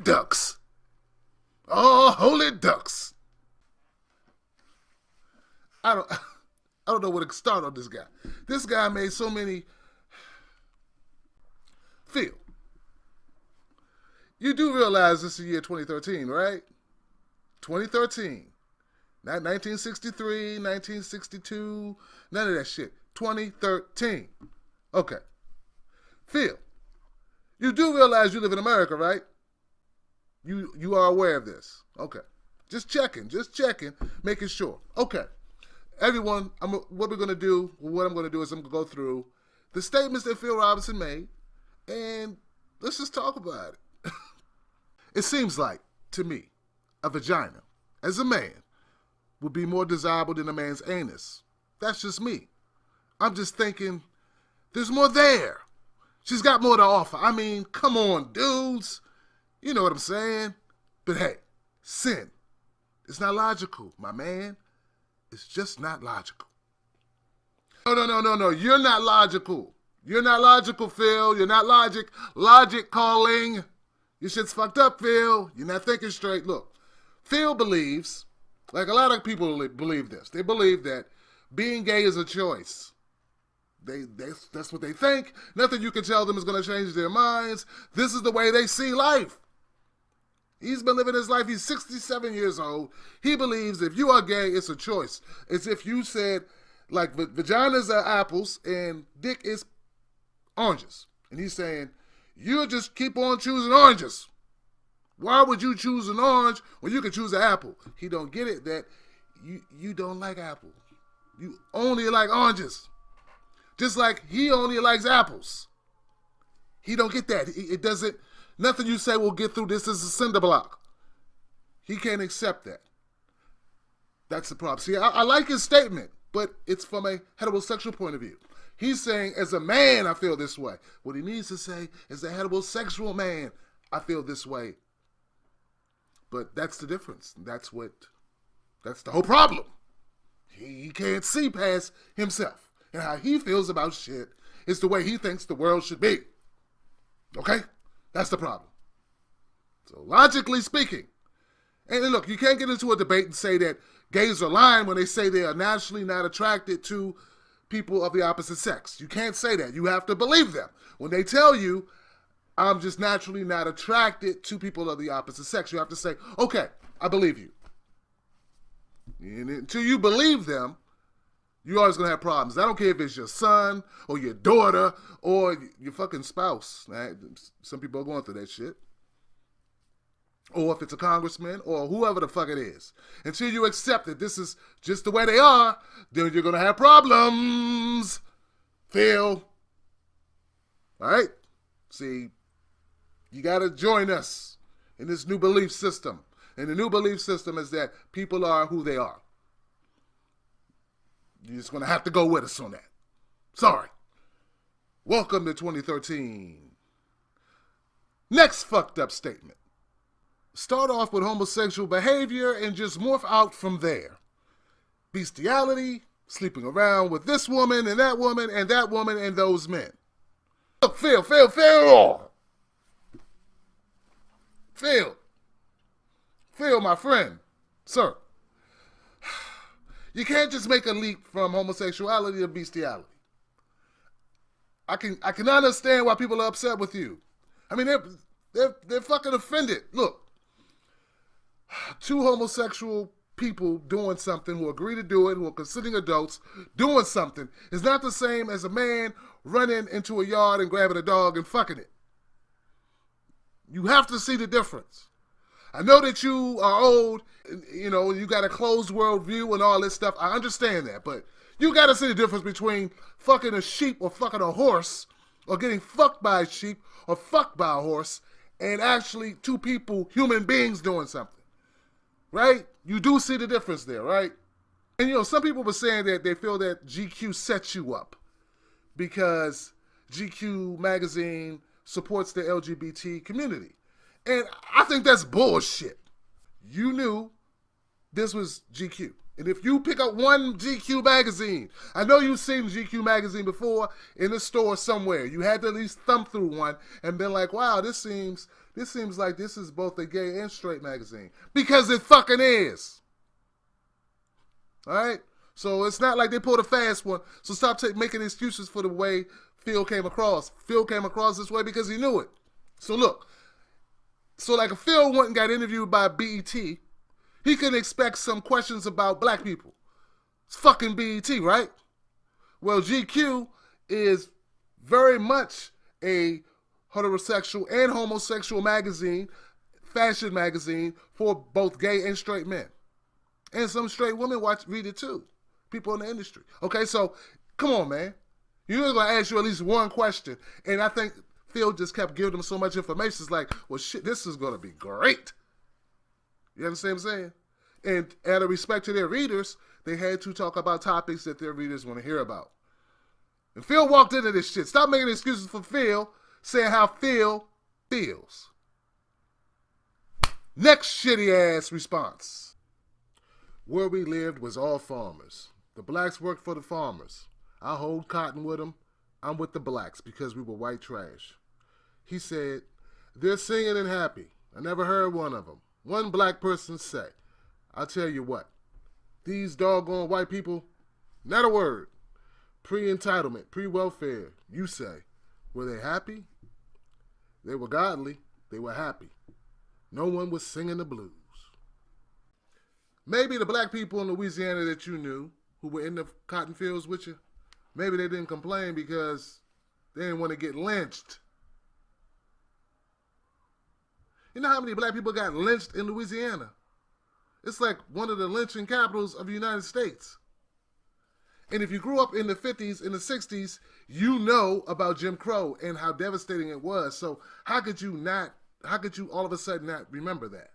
ducks. Oh, holy ducks. I don't know where to start on this guy. This guy made so many. Phil, you do realize this is the year 2013, right? 2013. Not 1963, 1962, none of that shit. 2013. Okay. Phil, you do realize you live in America, right? You are aware of this. Okay. Just checking, making sure. Okay. Everyone, what I'm going to do is I'm going to go through the statements that Phil Robertson made, and let's just talk about it. It seems like, to me, a vagina, as a man, would be more desirable than a man's anus. That's just me. I'm just thinking, there's more there. She's got more to offer. I mean, come on, dudes. You know what I'm saying? But hey, sin. It's not logical, my man. It's just not logical. No. You're not logical. You're not logical, Phil. You're not logic. Logic calling. Your shit's fucked up, Phil. You're not thinking straight. Look, Phil believes, like a lot of people believe this. They believe that being gay is a choice. That's what they think. Nothing you can tell them is going to change their minds. This is the way they see life. He's been living his life. He's 67 years old. He believes if you are gay, it's a choice. It's if you said, like, vaginas are apples and dick is oranges. And he's saying, you just keep on choosing oranges. Why would you choose an orange when you can choose an apple? He don't get it that you don't like apples. You only like oranges. Just like he only likes apples. He don't get that. It doesn't, nothing you say will get through this is a cinder block. He can't accept that. That's the problem. See, I like his statement, but it's from a heterosexual point of view. He's saying, as a man, I feel this way. What he needs to say, as a heterosexual man, I feel this way. But that's the difference. That's the whole problem. He can't see past himself. And how he feels about shit is the way he thinks the world should be. Okay? That's the problem. So logically speaking, and look, you can't get into a debate and say that gays are lying when they say they are naturally not attracted to people of the opposite sex. You can't say that. You have to believe them. When they tell you, I'm just naturally not attracted to people of the opposite sex, you have to say, okay, I believe you. And until you believe them, you're always going to have problems. I don't care if it's your son or your daughter or your fucking spouse. Right? Some people are going through that shit. Or if it's a congressman or whoever the fuck it is. Until you accept that this is just the way they are, then you're going to have problems. Phil. All right? See, you got to join us in this new belief system. And the new belief system is that people are who they are. You're just going to have to go with us on that. Sorry. Welcome to 2013. Next fucked up statement. Start off with homosexual behavior and just morph out from there. Bestiality, sleeping around with this woman and that woman and that woman and those men. Look, Phil. Phil, my friend. Sir. You can't just make a leap from homosexuality to bestiality. I can understand why people are upset with you. I mean, they're fucking offended. Look, two homosexual people doing something who agree to do it, who are considering adults, doing something is not the same as a man running into a yard and grabbing a dog and fucking it. You have to see the difference. I know that you are old, you know, you got a closed world view and all this stuff. I understand that, but you got to see the difference between fucking a sheep or fucking a horse or getting fucked by a sheep or fucked by a horse and actually two people, human beings doing something, right? You do see the difference there, right? And, you know, some people were saying that they feel that GQ sets you up because GQ magazine supports the LGBT community. And I think that's bullshit. You knew this was GQ. And if you pick up one GQ magazine, I know you've seen GQ magazine before in the store somewhere. You had to at least thumb through one and been like, wow, this seems like this is both a gay and straight magazine. Because it fucking is. All right? So it's not like they pulled a fast one. So stop making excuses for the way Phil came across. Phil came across this way because he knew it. So look. So like if Phil went and got interviewed by BET, he can expect some questions about black people. It's fucking BET, right? Well, GQ is very much a heterosexual and homosexual magazine, fashion magazine for both gay and straight men. And some straight women read it too. People in the industry. Okay, so come on, man. You're going to ask you at least one question. And I think Phil just kept giving them so much information. It's like, well, shit, this is going to be great. You understand what I'm saying? And out of respect to their readers, they had to talk about topics that their readers want to hear about. And Phil walked into this shit. Stop making excuses for Phil, saying how Phil feels. Next shitty ass response. Where we lived was all farmers. The blacks worked for the farmers. I hold cotton with them. I'm with the blacks because we were white trash. He said, they're singing and happy. I never heard one of them. One black person say, I'll tell you what, these doggone white people, not a word. Pre-entitlement, pre-welfare, you say. Were they happy? They were godly. They were happy. No one was singing the blues. Maybe the black people in Louisiana that you knew who were in the cotton fields with you, maybe they didn't complain because they didn't want to get lynched. You know how many black people got lynched in Louisiana? It's like one of the lynching capitals of the United States. And if you grew up in the 50s, in the 60s, you know about Jim Crow and how devastating it was. So how could you all of a sudden not remember that?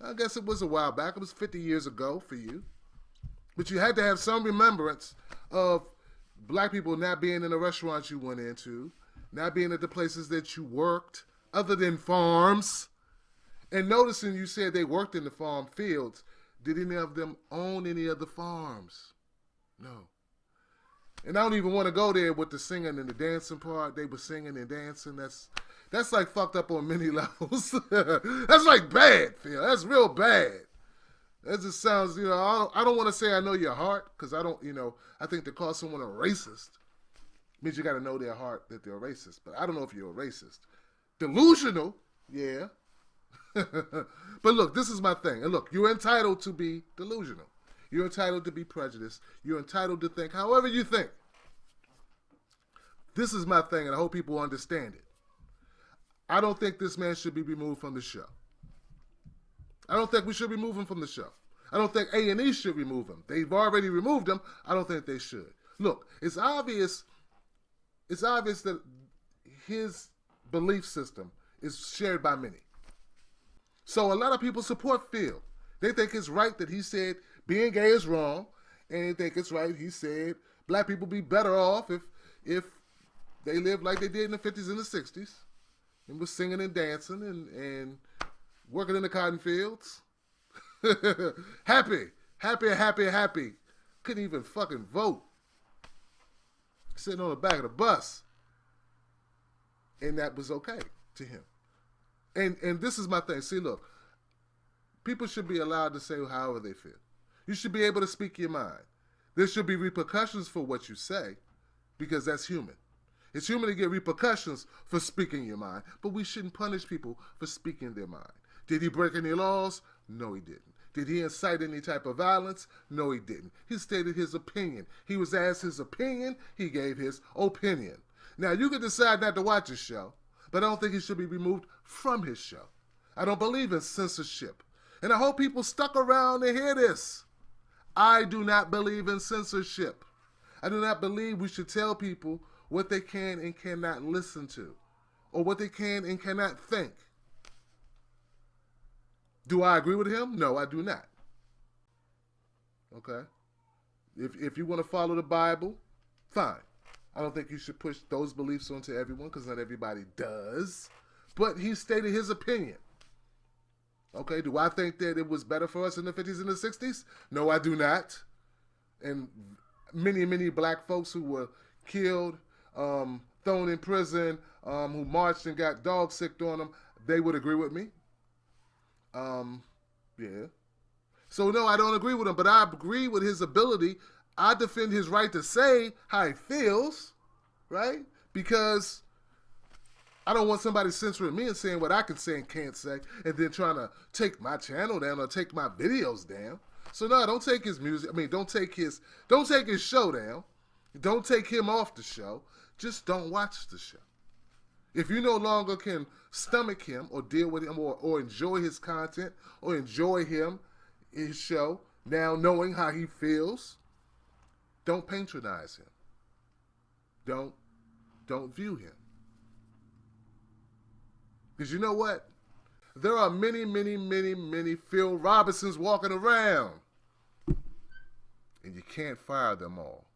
I guess it was a while back. It was 50 years ago for you. But you had to have some remembrance of black people not being in the restaurants you went into, not being at the places that you worked, other than farms. And noticing you said they worked in the farm fields. Did any of them own any of the farms? No. And I don't even want to go there with the singing and the dancing part. They were singing and dancing. That's like fucked up on many levels. That's like bad, Phil. That's real bad. That just sounds, I don't want to say I know your heart, because I don't, I think to call someone a racist means you got to know their heart that they're a racist. But I don't know if you're a racist. Delusional, yeah. But look, this is my thing. And look, you're entitled to be delusional. You're entitled to be prejudiced. You're entitled to think however you think. This is my thing, and I hope people understand it. I don't think this man should be removed from the show. I don't think we should remove him from the show. I don't think A&E should remove him. They've already removed him. I don't think they should. Look, it's obvious that his belief system is shared by many. So a lot of people support Phil. They think it's right that he said being gay is wrong, and they think it's right he said black people be better off if they lived like they did in the 50s and the 60s and was singing and dancing and working in the cotton fields. Happy. Couldn't even fucking vote. Sitting on the back of the bus. And that was okay to him. And this is my thing. See, look, people should be allowed to say however they feel. You should be able to speak your mind. There should be repercussions for what you say, because that's human. It's human to get repercussions for speaking your mind, but we shouldn't punish people for speaking their mind. Did he break any laws? No, he didn't. Did he incite any type of violence? No, he didn't. He stated his opinion. He was asked his opinion. He gave his opinion. Now, you can decide not to watch his show, but I don't think he should be removed from his show. I don't believe in censorship. And I hope people stuck around to hear this. I do not believe in censorship. I do not believe we should tell people what they can and cannot listen to, or what they can and cannot think. Do I agree with him? No, I do not. Okay? If you want to follow the Bible, fine. I don't think you should push those beliefs onto everyone, because not everybody does. But he stated his opinion. Okay, do I think that it was better for us in the 50s and the 60s? No, I do not. And many, many black folks who were killed, thrown in prison, who marched and got dog sicked on them, they would agree with me. Yeah. So no, I don't agree with him, but I agree with his ability. I defend his right to say how he feels, right? Because I don't want somebody censoring me and saying what I can say and can't say, and then trying to take my channel down or take my videos down. So no, don't take his music. I mean, don't take his show down. Don't take him off the show. Just don't watch the show. If you no longer can stomach him or deal with him or enjoy his content or enjoy his show, now knowing how he feels, don't patronize him. Don't view him. Because you know what? There are many, many, many, many Phil Robertsons walking around. And you can't fire them all.